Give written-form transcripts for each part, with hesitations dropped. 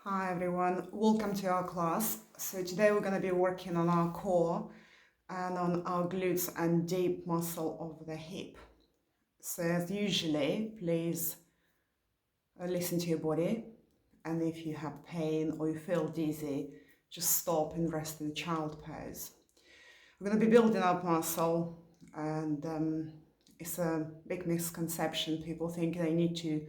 Hi everyone, welcome to our class. So today we're going to be working on our core and on our glutes and deep muscle of the hip. So as usually, please listen to your body, and if you have pain or you feel dizzy, just stop and rest in the child pose. We're going to be building up muscle, and it's a big misconception. People think they need to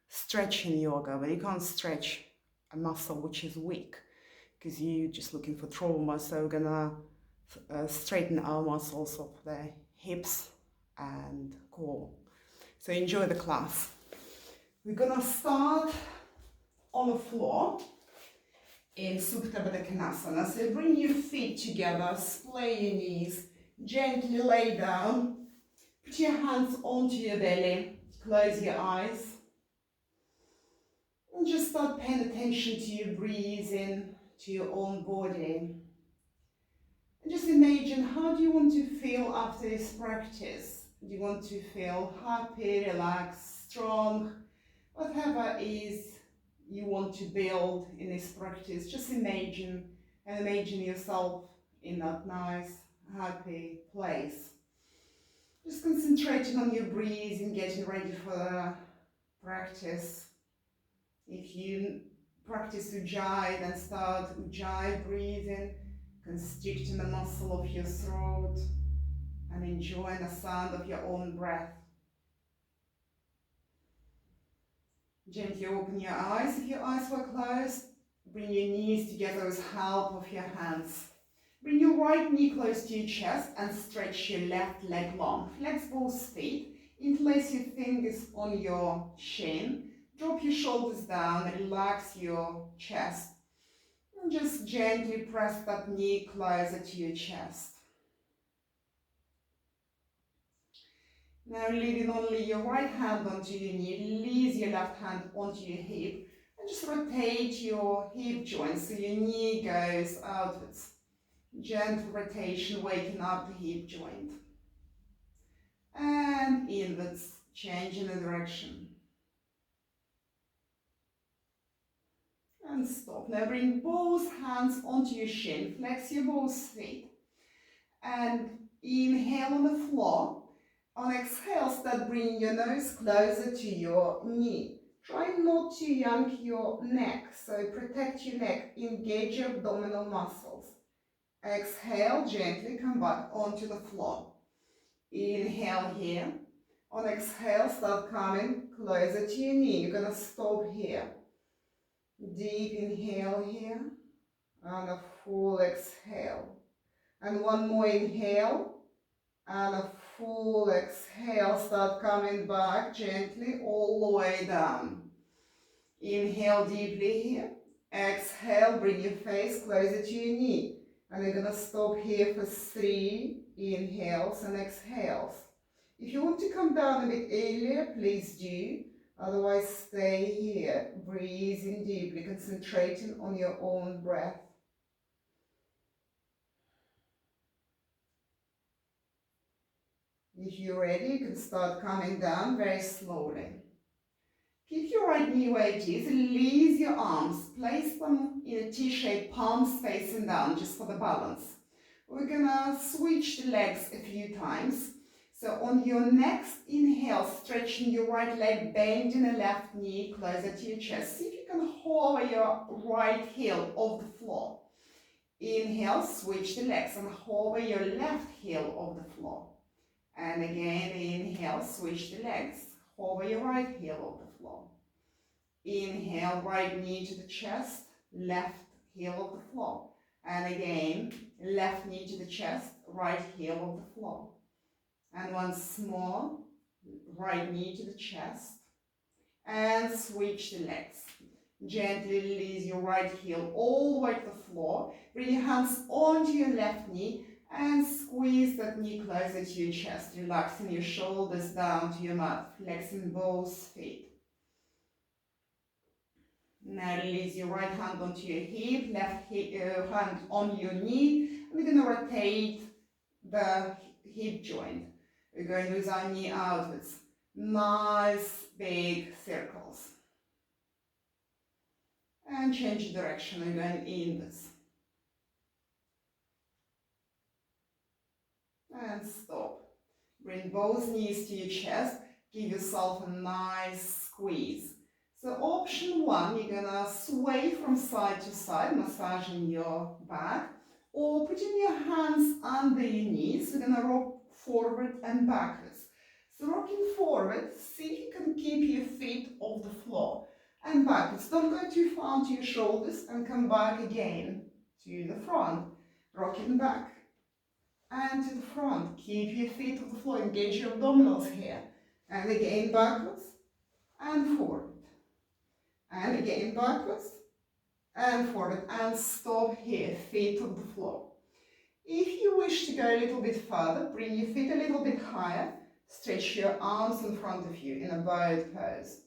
stretch in yoga, but you can't stretch a muscle which is weak because you're just looking for trauma. So we're gonna straighten our muscles of the hips and core. So enjoy the class. We're gonna start on the floor in Supta Baddha Konasana. So bring your feet together, splay your knees, gently lay down, put your hands onto your belly, close your eyes, and just start paying attention to your breathing, to your own body. And just imagine, how do you want to feel after this practice? Do you want to feel happy, relaxed, strong, whatever is you want to build in this practice? Just imagine and imagine yourself in that nice, happy place. Just concentrating on your breathing, getting ready for the practice. If you practice Ujjayi, then start Ujjayi breathing, constricting the muscle of your throat and enjoying the sound of your own breath. Gently open your eyes if your eyes were closed. Bring your knees together with help of your hands. Bring your right knee close to your chest and stretch your left leg long. Flex both feet. Interlace your fingers on your shin. Drop your shoulders down, relax your chest. And just gently press that knee closer to your chest. Now leaving only your right hand onto your knee, release your left hand onto your hip and just rotate your hip joint so your knee goes outwards. Gentle rotation, waking up the hip joint. And inwards, changing the direction. And stop. Now bring both hands onto your shin, flex your both feet. And inhale on the floor. On exhale, start bringing your nose closer to your knee. Try not to yank your neck, so protect your neck, engage your abdominal muscles. Exhale, gently come back onto the floor. Inhale here. On exhale, start coming closer to your knee. You're gonna stop here. Deep inhale here, and a full exhale. And one more inhale. And a full exhale, start coming back gently all the way down. Inhale deeply here. Exhale, bring your face closer to your knee. And you're going to stop here for 3 inhales and exhales. If you want to come down a bit earlier, please do. Otherwise, stay here, breathing deeply, concentrating on your own breath. If you're ready, you can start coming down very slowly. Keep your right knee where it is, release your arms, place them in a T-shape, palms facing down, just for the balance. We're gonna switch the legs a few times. So on your next inhale, stretching your right leg, bending the left knee closer to your chest. See if you can hover your right heel off the floor. Inhale, switch the legs and hover your left heel off the floor. And again, inhale, switch the legs, hover your right heel off the floor. Inhale, right knee to the chest, left heel off the floor. And again, left knee to the chest, right heel off the floor. And once more, right knee to the chest. And switch the legs. Gently release your right heel all the way to the floor. Bring your hands onto your left knee and squeeze that knee closer to your chest, relaxing your shoulders down to your mat, flexing both feet. Now release your right hand onto your hip, left hand on your knee. We're going to rotate the hip joint. We're going with our knee outwards. Nice big circles. and change direction again in this. And stop. Bring both knees to your chest. Give yourself a nice squeeze. So option one, you're gonna sway from side to side, massaging your back, or putting your hands under your knees. You're gonna rock forward and backwards. So rocking forward, see if you can keep your feet off the floor, and backwards. Don't go too far onto your shoulders, and come back again to the front. Rocking back and to the front. Keep your feet off the floor, engage your abdominals here. And again backwards and forward. And again backwards and forward. And stop here, feet off the floor. If you wish to go a little bit further, bring your feet a little bit higher. Stretch your arms in front of you in a bowed pose.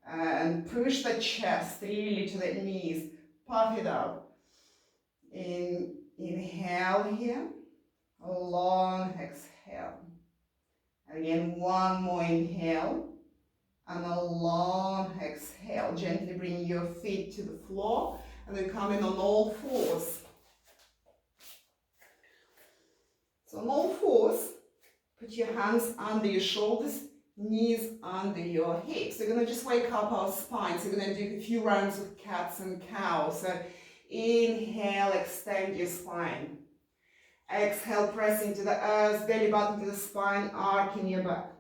And push the chest really to the knees. Puff it up. Inhale here. A long exhale. And again, one more inhale. And a long exhale. Gently bring your feet to the floor. And then come in on all fours. So on all fours, put your hands under your shoulders, knees under your hips. We're going to just wake up our spine. So we're going to do a few rounds of cats and cows. So inhale, extend your spine. Exhale, press into the earth, belly button to the spine, arcing your back.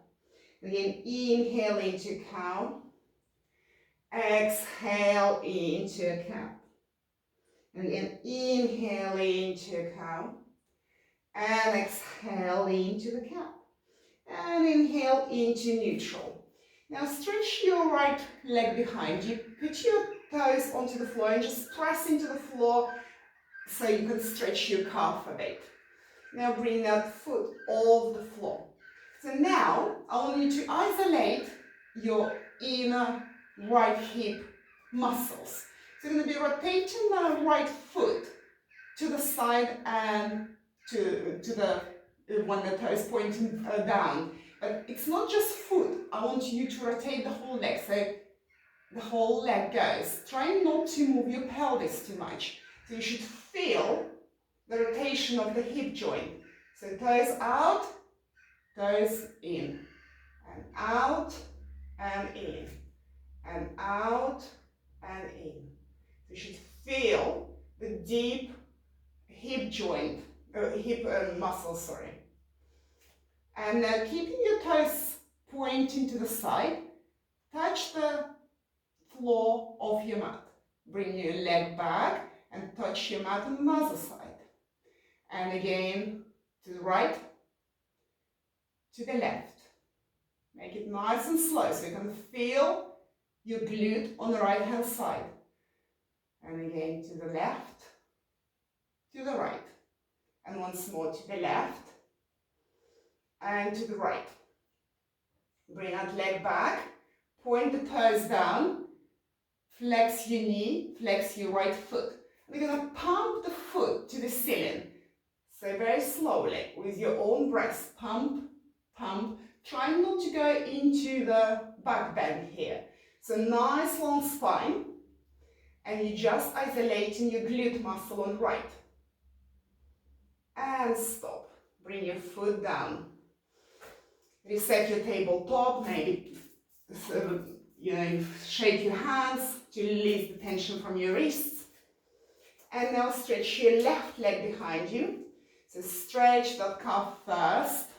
Again, inhale into cow. Exhale into a cow. And again, inhale into cow. And exhale into the cow. And inhale into neutral. Now stretch your right leg behind you. Put your toes onto the floor and just press into the floor so you can stretch your calf a bit. Now bring that foot off the floor. So now I want you to isolate your inner right hip muscles. So you're going to be rotating the right foot to the side and to the when the toe is pointing down. But it's not just foot. I want you to rotate the whole leg. So the whole leg goes. Try not to move your pelvis too much. So you should feel the rotation of the hip joint. So toes out, toes in, and out, and in, and out, and in. So you should feel the deep hip joint, muscle, sorry. And keeping your toes pointing to the side, touch the floor of your mat. Bring your leg back and touch your mat on the other side. And again, to the right, to the left. Make it nice and slow so you can feel your glute on the right hand side. And again, to the left, to the right. And once more to the left and to the right. Bring that leg back, point the toes down, flex your knee, flex your right foot. We're going to pump the foot to the ceiling. So very slowly, with your own breath, pump, pump. Try not to go into the back bend here. So nice long spine, and you're just isolating your glute muscle on the right. And stop. Bring your foot down. Reset your tabletop, maybe shake your hands to release the tension from your wrists. And now stretch your left leg behind you. So stretch that calf first.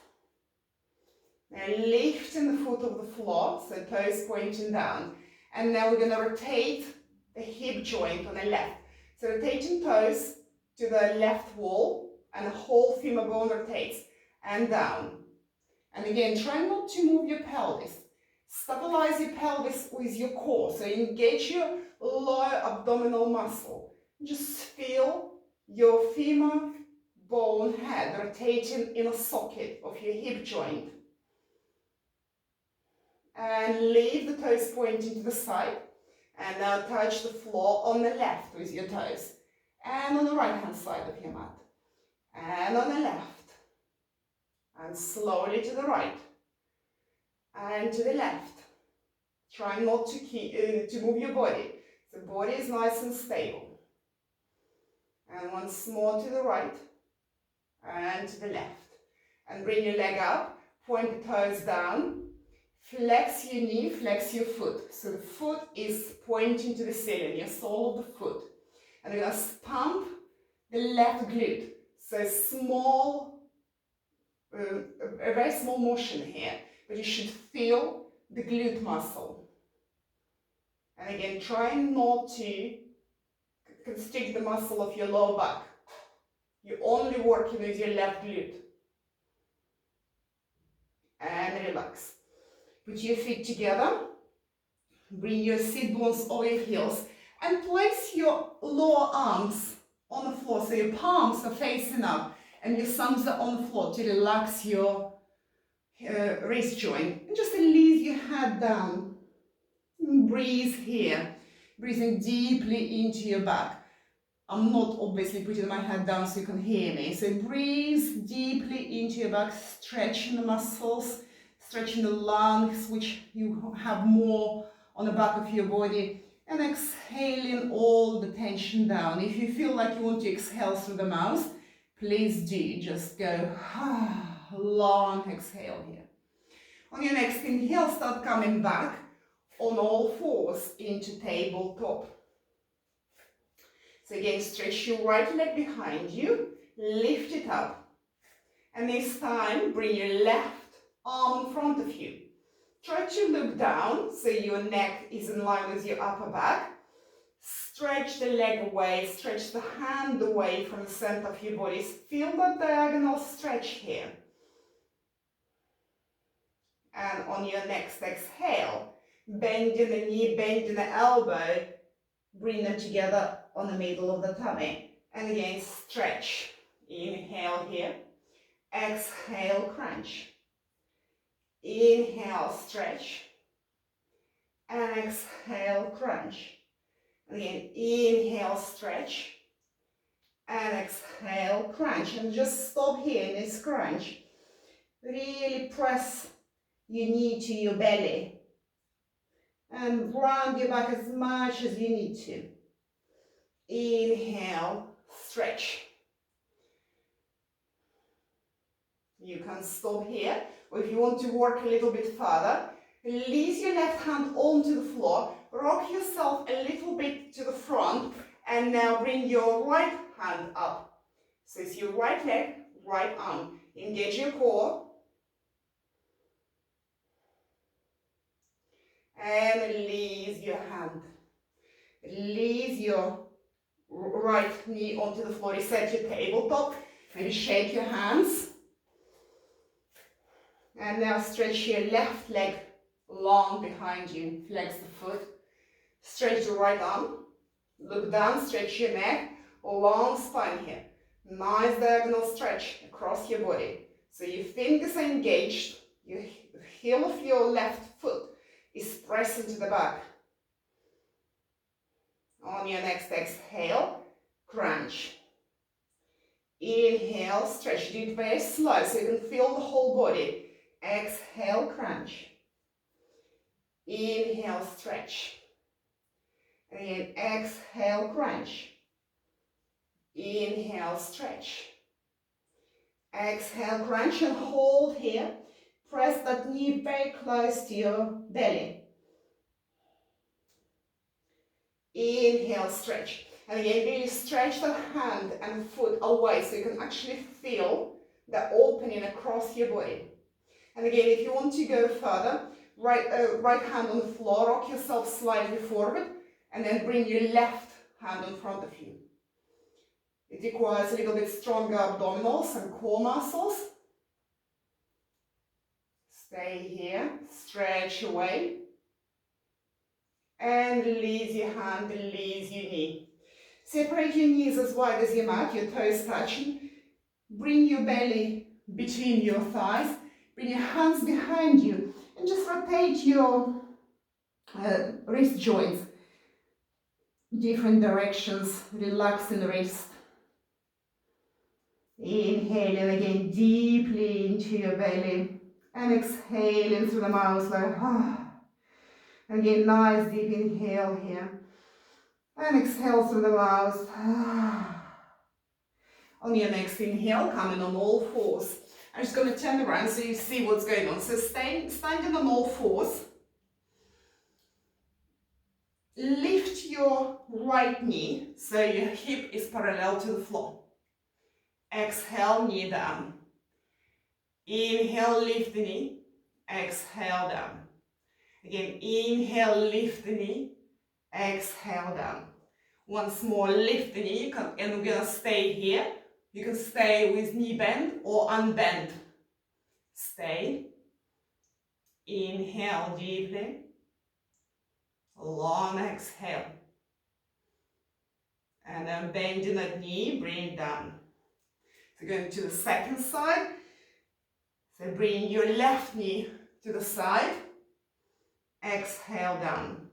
Now lifting the foot off the floor, so toes pointing down. And now we're going to rotate the hip joint on the left. So rotating toes to the left wall, and the whole femur bone rotates. And down. And again, try not to move your pelvis. Stabilize your pelvis with your core. So engage your lower abdominal muscle. Just feel your femur bone head rotating in a socket of your hip joint. And leave the toes pointing to the side. And now touch the floor on the left with your toes. And on the right hand side of your mat. And on the left. And slowly to the right. And to the left. Try not to move your body. The body is nice and stable. And once more to the right and to the left. And bring your leg up, point the toes down, flex your knee, flex your foot. So the foot is pointing to the ceiling, your sole of the foot. And we're going to pump the left glute. So small, a very small motion here, but you should feel the glute muscle. And again, try not to constrict the muscle of your lower back. You're only working with your left glute. And relax. Put your feet together. Bring your sit bones over your heels. And place your lower arms on the floor. So your palms are facing up. And your thumbs are on the floor to relax your wrist joint. And just release your head down. Breathe here. Breathing deeply into your back. I'm not obviously putting my head down so you can hear me. So breathe deeply into your back, stretching the muscles, stretching the lungs, which you have more on the back of your body, and exhaling all the tension down. If you feel like you want to exhale through the mouth, please do. Just go long exhale here. On your next inhale, start coming back on all fours into tabletop. So again, stretch your right leg behind you, lift it up, and this time bring your left arm in front of you. Try to look down so your neck is in line with your upper back. Stretch the leg away, stretch the hand away from the center of your body. Feel that diagonal stretch here. And on your next exhale, bending the knee, bending the elbow, bring them together on the middle of the tummy. And again, stretch. Inhale here. Exhale, crunch. Inhale, stretch. And exhale, crunch. And again, inhale, stretch. And exhale, crunch. And just stop here in this crunch. Really press your knee to your belly. And round your back as much as you need to. Inhale, stretch. You can stop here, or if you want to work a little bit further, release your left hand onto the floor, rock yourself a little bit to the front, and now bring your right hand up. So it's your right leg, right arm. Engage your core. And release your hand. Release your right knee onto the floor. Reset your tabletop. Maybe shake your hands. And now stretch your left leg long behind you. Flex the foot. Stretch the right arm. Look down, stretch your neck. Long spine here. Nice diagonal stretch across your body. So your fingers are engaged. Your heel of your left foot is pressing to the back. On your next exhale, crunch. Inhale, stretch. Do it very slow so you can feel the whole body. Exhale, crunch. Inhale, stretch. And exhale, crunch. Inhale, stretch. Exhale, crunch, and hold here. Press that knee very close to your belly. Inhale, stretch. And again, really stretch the hand and foot away so you can actually feel the opening across your body. And again, if you want to go further, right hand on the floor, rock yourself slightly forward, and then bring your left hand in front of you. It requires a little bit stronger abdominals and core muscles. Stay here, stretch away. And release your hand, release your knee. Separate your knees as wide as your mat, your toes touching. Bring your belly between your thighs. Bring your hands behind you. And just rotate your wrist joints. Different directions, relaxing the wrist. Inhaling again deeply into your belly. And exhaling through the mouth like, Again, nice deep inhale here. And exhale through the mouth. On your next inhale, come in on all fours. I'm just going to turn around so you see what's going on. So standing on all fours. Lift your right knee so your hip is parallel to the floor. Exhale, knee down. Inhale, lift the knee. Exhale, down. Again, inhale, lift the knee. Exhale, down. Once more, lift the knee, and we're gonna stay here. You can stay with knee bend or unbend. Stay. Inhale deeply. Long exhale. And then bending that knee, bring it down. So going to the second side. So bring your left knee to the side. Exhale down.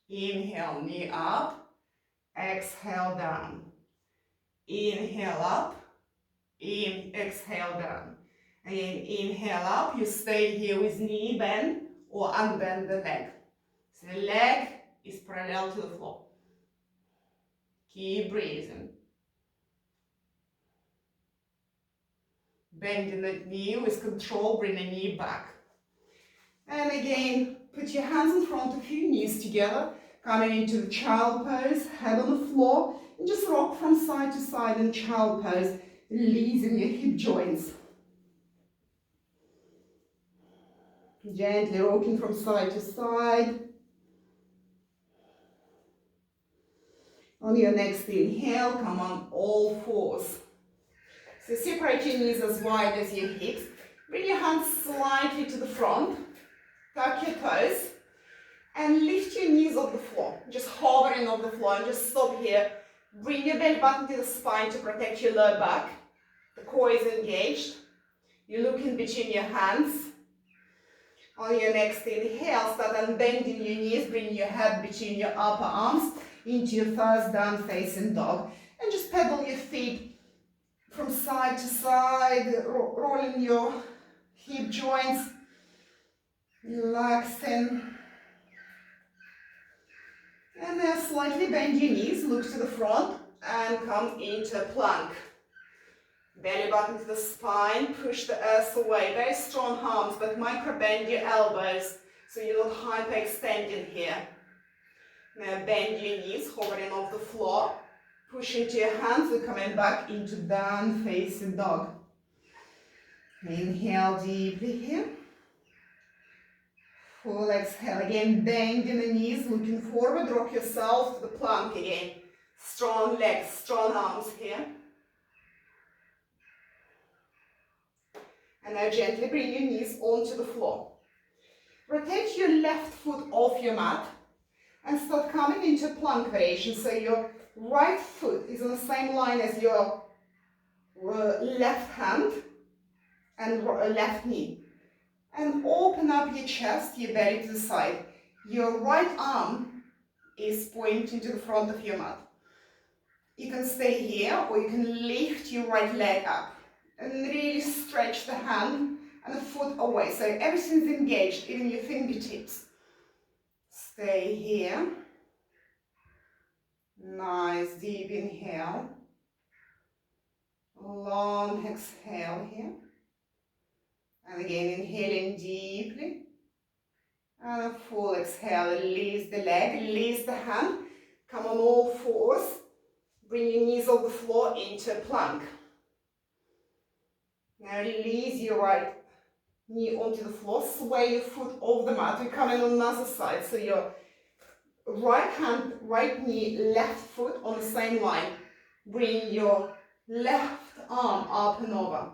Inhale, knee up. Exhale down. Inhale up. Exhale down. Again, inhale up. You stay here with knee bend or unbend the leg. So the leg is parallel to the floor. Keep breathing. Bending the knee with control, bring the knee back. And again, put your hands in front of you, knees together, coming into the child pose, head on the floor, and just rock from side to side in child pose, releasing your hip joints. Gently rocking from side to side. On your next inhale, come on all fours. So separate your knees as wide as your hips. Bring your hands slightly to the front. Tuck your toes. And lift your knees off the floor. Just hovering off the floor and just stop here. Bring your belly button to the spine to protect your lower back. The core is engaged. You look in between your hands. On your next inhale, start unbending your knees. Bring your head between your upper arms into your first down facing dog. And just pedal your feet from side to side, rolling your hip joints, relaxing. And then slightly bend your knees, look to the front, and come into plank. Belly button to the spine, push the earth away. Very strong arms, but micro bend your elbows so you're not hyperextending here. Now bend your knees, hovering off the floor. Push into your hands, we're coming back into down facing dog. Inhale deeply here. Full exhale. Again, bending the knees, looking forward, rock yourself to the plank again. Strong legs, strong arms here. And now gently bring your knees onto the floor. Rotate your left foot off your mat and start coming into plank variation. So your right foot is on the same line as your left hand and left knee. And open up your chest, your belly to the side. Your right arm is pointing to the front of your mat. You can stay here or you can lift your right leg up and really stretch the hand and the foot away. So everything's engaged, even your fingertips. Stay here. Nice deep inhale. Long exhale here. And again, inhaling deeply. And a full exhale. Release the leg, release the hand. Come on all fours. Bring your knees off the floor into plank. Now release your right knee onto the floor. Sway your foot off the mat. We're coming on the other side. So your right hand, right knee, left foot on the same line. Bring your left arm up and over.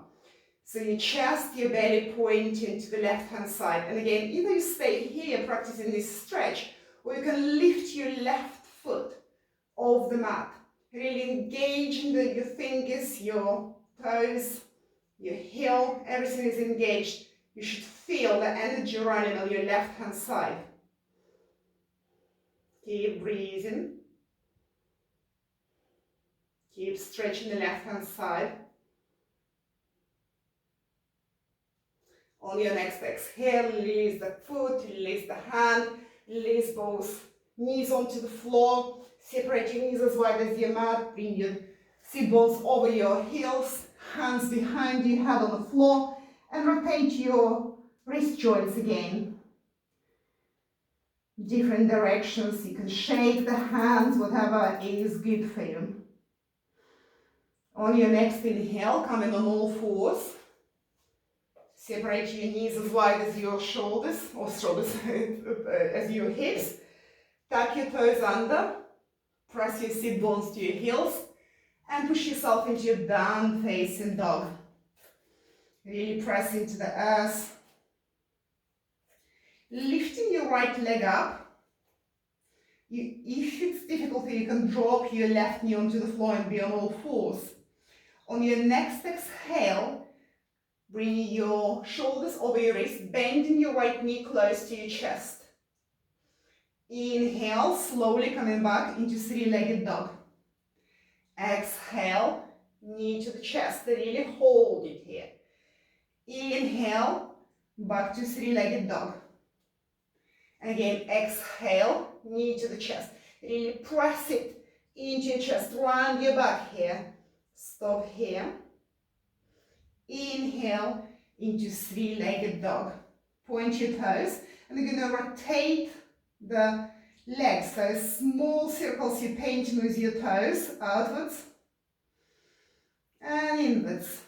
So your chest, your belly pointing to the left hand side. And again, either you stay here practicing this stretch, or you can lift your left foot off the mat. Really engaging your fingers, your toes, your heel, everything is engaged. You should feel the energy running on your left hand side. Keep breathing. Keep stretching the left hand side. On your next exhale, release the foot, release the hand, release both knees onto the floor. Separate your knees as wide as your mat. Bring your sit bones over your heels, hands behind you, head on the floor, and rotate your wrist joints again. Different directions. You can shake the hands, whatever is good for you. On your next inhale, come in on all fours. Separate your knees as wide as your shoulders, or shoulders as your hips. Tuck your toes under. Press your sit bones to your heels. And push yourself into your down facing dog. Really press into the earth. Lifting your right leg up. If it's difficult, you can drop your left knee onto the floor and be on all fours. On your next exhale, bring your shoulders over your wrist, bending your right knee close to your chest. Inhale, slowly coming back into three-legged dog. Exhale, knee to the chest, really hold it here. Inhale, back to three-legged dog. And again, exhale, knee to the chest. Really press it into your chest, round your back here. Stop here. Inhale into three-legged dog. Point your toes, and you're going to rotate the legs. So small circles you're painting with your toes, outwards and inwards.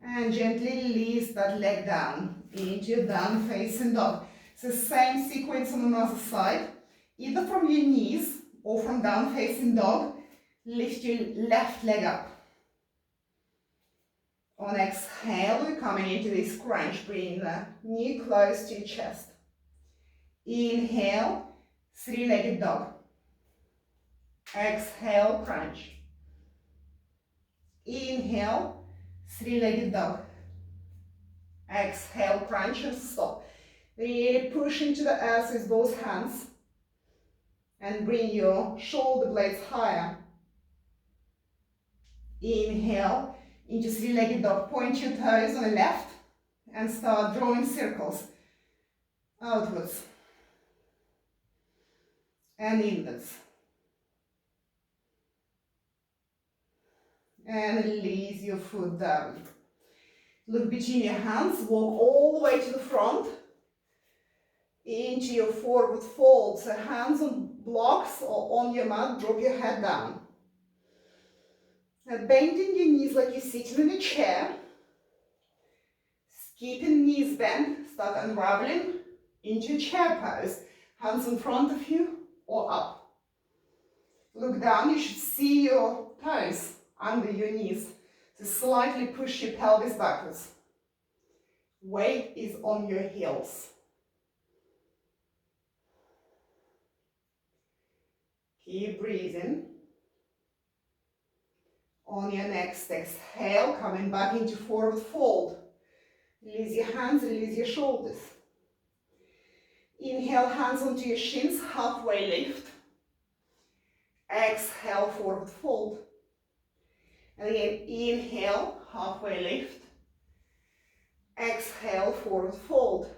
And gently release that leg down into your down facing dog. So same sequence on another side. Either from your knees or from down facing dog, lift your left leg up. On exhale, we're coming into this crunch. Bring the knee close to your chest. Inhale, three-legged dog. Exhale, crunch. Inhale, three-legged dog. Exhale, crunch and stop. Really push into the earth with both hands and bring your shoulder blades higher. Inhale into three-legged dog. Point your toes on the left and start drawing circles outwards and inwards. And release your foot down. Look between your hands, walk all the way to the front into your forward fold. So hands on blocks or on your mat, drop your head down. Now bending your knees like you're sitting in a chair. Keeping knees bent, start unraveling into chair pose. Hands in front of you or up. Look down, you should see your toes under your knees. So slightly push your pelvis backwards. Weight is on your heels. Keep breathing. On your next exhale, coming back into forward fold. Release your hands, release your shoulders. Inhale, hands onto your shins, halfway lift. Exhale, forward fold. And again, inhale, halfway lift. Exhale, forward fold.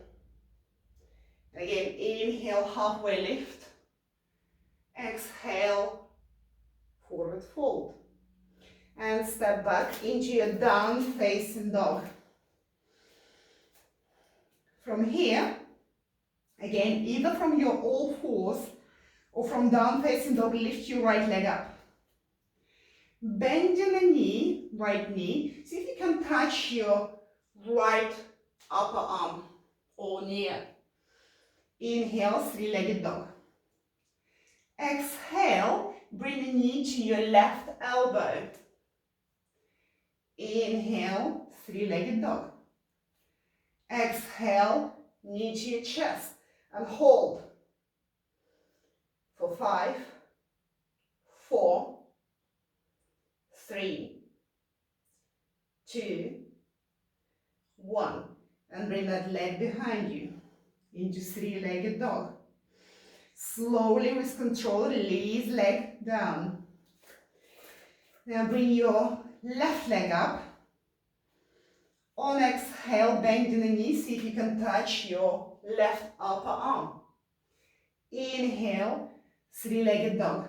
And again, inhale, halfway lift. Exhale, forward fold. And step back into your down facing dog. From here, again, either from your all fours or from down facing dog, lift your right leg up. Bend in the knee, right knee. See if you can touch your right upper arm or near. Inhale, three-legged dog. Exhale, bring the knee to your left elbow. Inhale, three-legged dog. Exhale, knee to your chest and hold for 5, 4, 3, 2, 1. And bring that leg behind you into three-legged dog. Slowly with control, release leg down. Now bring your left leg up. On exhale, bend in the knee. See if you can touch your left upper arm. Inhale, three-legged dog.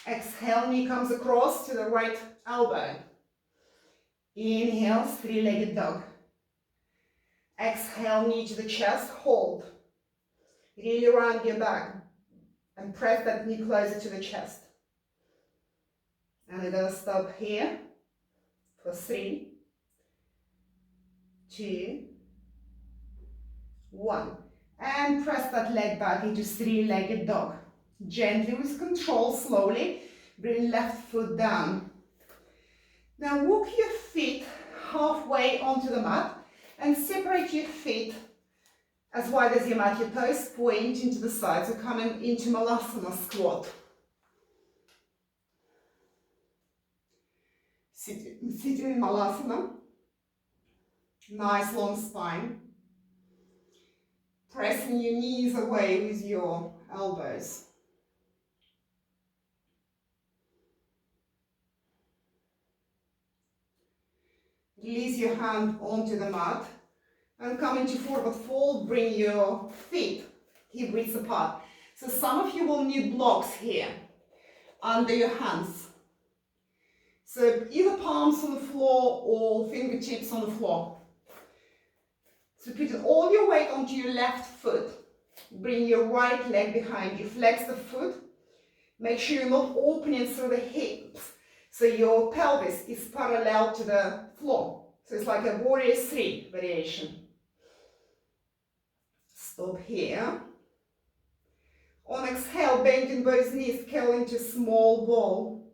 Exhale, knee comes across to the right elbow. Inhale, three-legged dog. Exhale, knee to the chest, hold. Really round your back and press that knee closer to the chest. And we're going to stop here for 3, 2, 1. And press that leg back into three-legged dog. Gently with control, slowly, bring left foot down. Now walk your feet halfway onto the mat and separate your feet as wide as your mat. Your toes point into the sides. We're coming into Malasana squat. Sitting in Malasana. Nice long spine. Pressing your knees away with your elbows. Release your hand onto the mat and come into forward fold. Bring your feet hip width apart. So some of you will need blocks here under your hands. So either palms on the floor or fingertips on the floor. So put all your weight onto your left foot. Bring your right leg behind you. Flex the foot. Make sure you're not opening through the hips. So your pelvis is parallel to the floor. So it's like a warrior 3 variation. Stop here. On exhale, bending both knees, curl into small ball.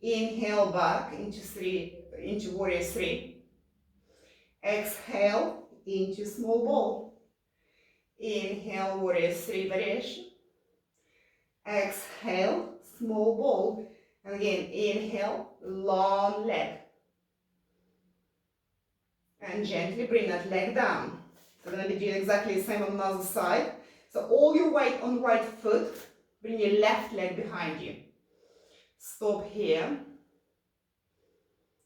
Inhale back into warrior 3. Exhale into small ball. Inhale, warrior 3 variation. Exhale, small ball. And again, inhale, long leg. And gently bring that leg down. We're going to be doing exactly the same on the other side. So all your weight on the right foot, bring your left leg behind you. Stop here.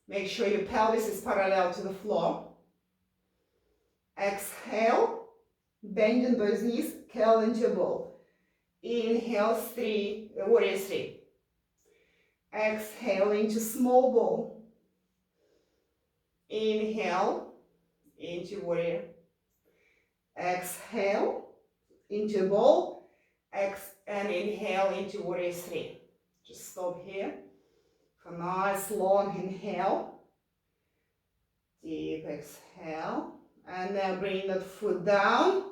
Make sure your pelvis is parallel to the floor. Exhale, bending those knees, curl into a ball. Inhale, warrior 3. Exhale into small ball. Inhale into warrior. Exhale into ball. And inhale into warrior 3. Just stop here for a nice long inhale. Deep exhale. And then bring that foot down.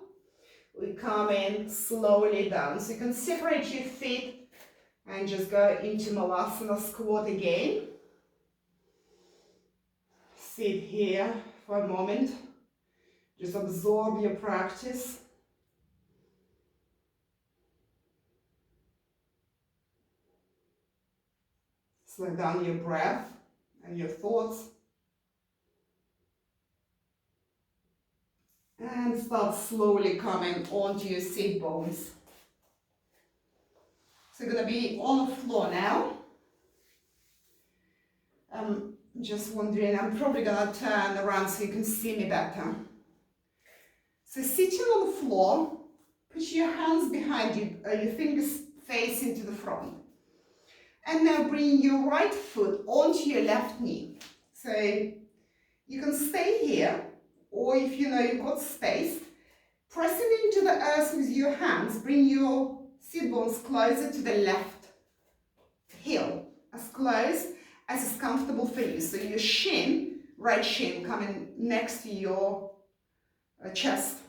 We come in slowly down. So you can separate your feet and just go into Malasana squat again. Sit here for a moment. Just absorb your practice. Slow down your breath and your thoughts. And start slowly coming onto your sit bones. So you're going to be on the floor now. Just wondering, I'm probably going to turn around so you can see me better. So sitting on the floor, put your hands behind you, your fingers facing to the front. And now bring your right foot onto your left knee. So you can stay here, or if you know you've got space, pressing into the earth with your hands, bring your sit bones closer to the left heel, as close as is comfortable for you. So your shin, right shin, coming next to your chest.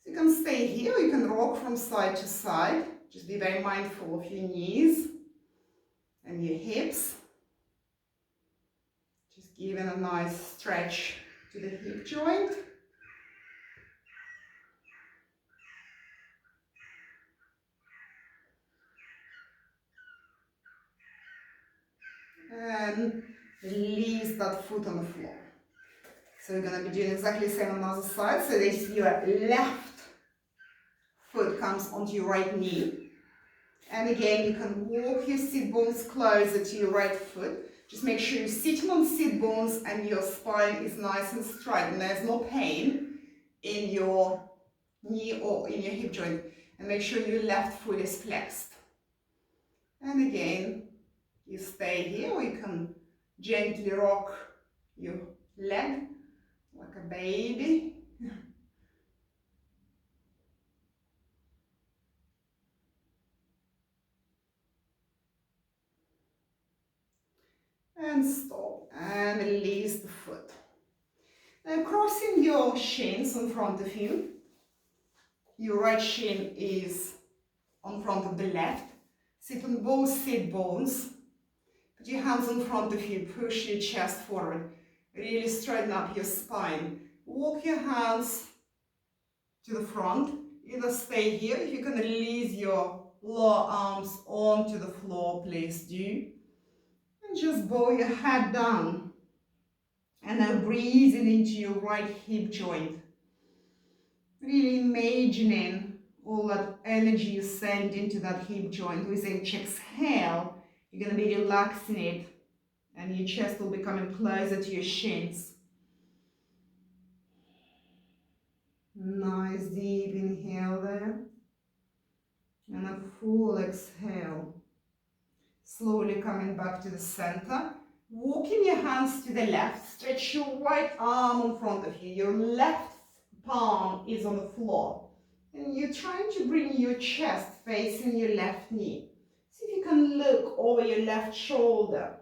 So you can stay here, or you can rock from side to side. Just be very mindful of your knees and your hips. Just giving a nice stretch to the hip joint. And release that foot on the floor. So we're going to be doing exactly the same on the other side. So this your left foot comes onto your right knee. And again, you can walk your sit bones closer to your right foot. Just make sure you're sitting on sit bones and your spine is nice and straight and there's no pain. in your knee or in your hip joint, and make sure your left foot is flexed. And again, you stay here, or you can gently rock your leg like a baby. And stop, and release the foot. Now crossing your shins in front of you. Your right shin is on front of the left. Sit on both sit bones. Put your hands in front of you, push your chest forward. Really straighten up your spine. Walk your hands to the front. Either stay here, if you can release your lower arms onto the floor, please do. And just bow your head down. And now breathing into your right hip joint. Really imagining all that energy you send into that hip joint. With each exhale, you're going to be relaxing it, and your chest will be coming closer to your shins. Nice deep inhale there, and a full exhale. Slowly coming back to the center. Walking your hands to the left. Stretch your right arm in front of you. Your left palm is on the floor. And you're trying to bring your chest facing your left knee. See if you can look over your left shoulder.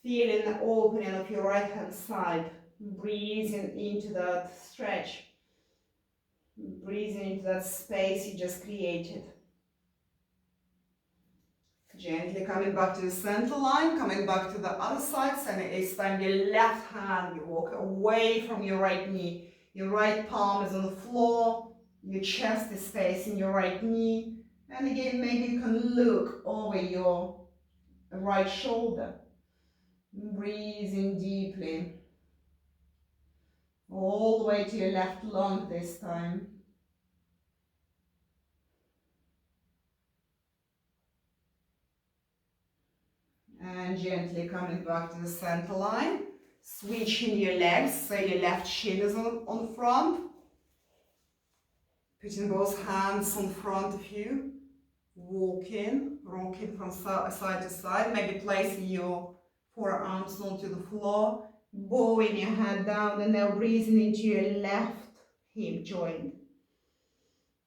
Feeling the opening of your right hand side. Breathing into that stretch. Breathing into that space you just created. Gently coming back to the center line, coming back to the other side, and it's time your left hand, you walk away from your right knee. Your right palm is on the floor, your chest is facing your right knee, and again maybe you can look over your right shoulder. Breathing deeply, all the way to your left lung this time. And gently coming back to the center line, switching your legs, so your left shin is on front. Putting both hands on front of you, walking, rocking from side to side, maybe placing your forearms onto the floor, bowing your head down, and now breathing into your left hip joint.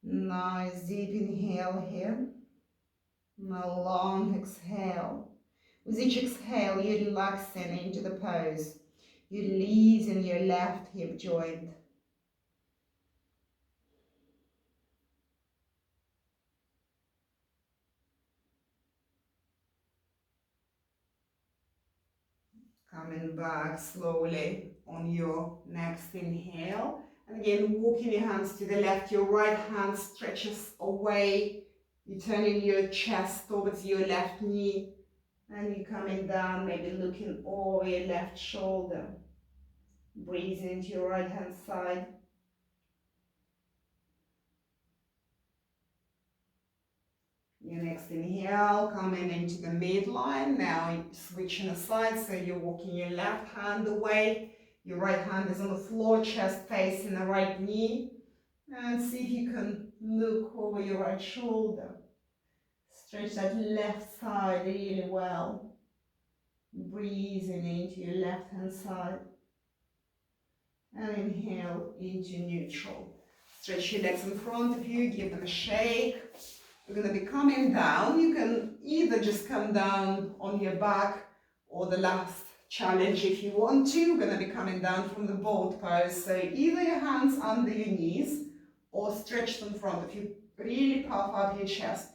Nice deep inhale here, and a long exhale. With each exhale, you're relaxing into the pose. You're releasing your left hip joint. Coming back slowly on your next inhale. And again, walking your hands to the left. Your right hand stretches away. You're turning your chest towards your left knee. And you're coming down, maybe looking over your left shoulder. Breathing into your right hand side. Your next inhale, coming into the midline. Now switching aside, so you're walking your left hand away. Your right hand is on the floor, chest facing the right knee. And see if you can look over your right shoulder. Stretch that left side really well. Breathing into your left hand side. And inhale into neutral. Stretch your legs in front of you, give them a shake. We're going to be coming down. You can either just come down on your back, or the last challenge if you want to. We're going to be coming down from the boat pose. So either your hands under your knees or stretched in front of you. Really puff up your chest.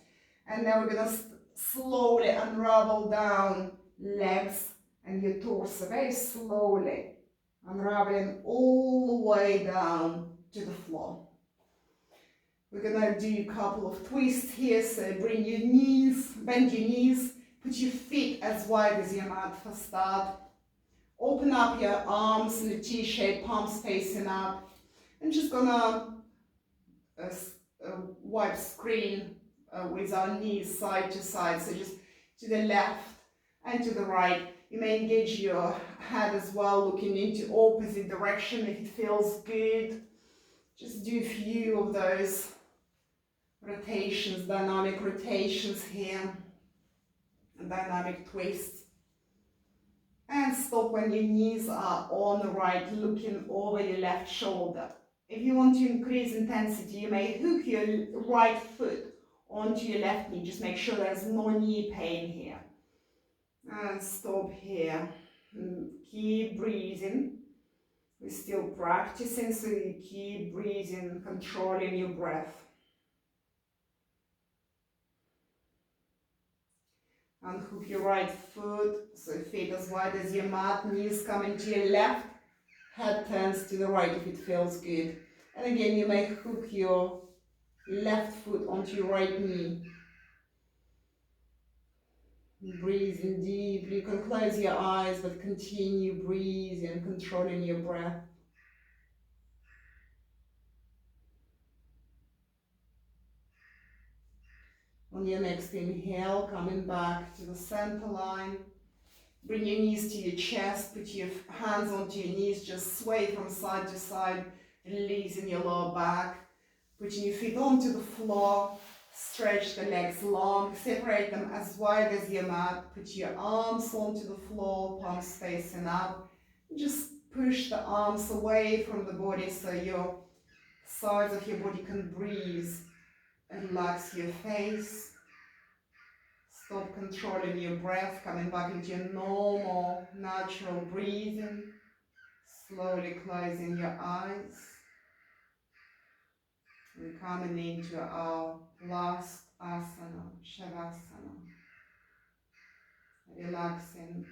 And now we're going to slowly unravel down legs and your torso, very slowly. Unraveling all the way down to the floor. We're gonna do a couple of twists here, so bring your knees, bend your knees, put your feet as wide as your mat for start. Open up your arms in a T-shape, palms facing up. I'm just gonna wipe screen with our knees side to side, so just to the left and to the right. You may engage your head as well, looking into opposite direction if it feels good. Just do a few of those rotations, dynamic rotations here, and dynamic twists. And stop when your knees are on the right, looking over your left shoulder. If you want to increase intensity, you may hook your right foot onto your left knee. Just make sure there's no knee pain here. And stop here. Keep breathing. We're still practicing, so you keep breathing, controlling your breath. Unhook your right foot, so feet as wide as your mat, knees coming to your left, head turns to the right if it feels good. And again, you may hook your left foot onto your right knee. Breathing deeply. You can close your eyes, but continue breathing, controlling your breath. On your next inhale, coming back to the center line. Bring your knees to your chest, put your hands onto your knees, just sway from side to side, releasing your lower back. Putting your feet onto the floor, stretch the legs long, separate them as wide as your mat. Put your arms onto the floor, palms facing up. Just push the arms away from the body so your sides of your body can breathe. Relax your face. Stop controlling your breath, coming back into your normal, natural breathing. Slowly closing your eyes. We're coming into our last asana, Shavasana. Relaxing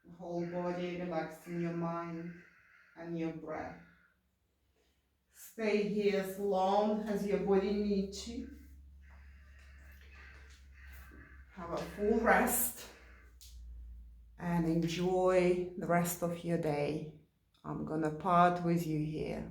the whole body, relaxing your mind and your breath. Stay here as long as your body needs to. Have a full rest and enjoy the rest of your day. I'm gonna part with you here.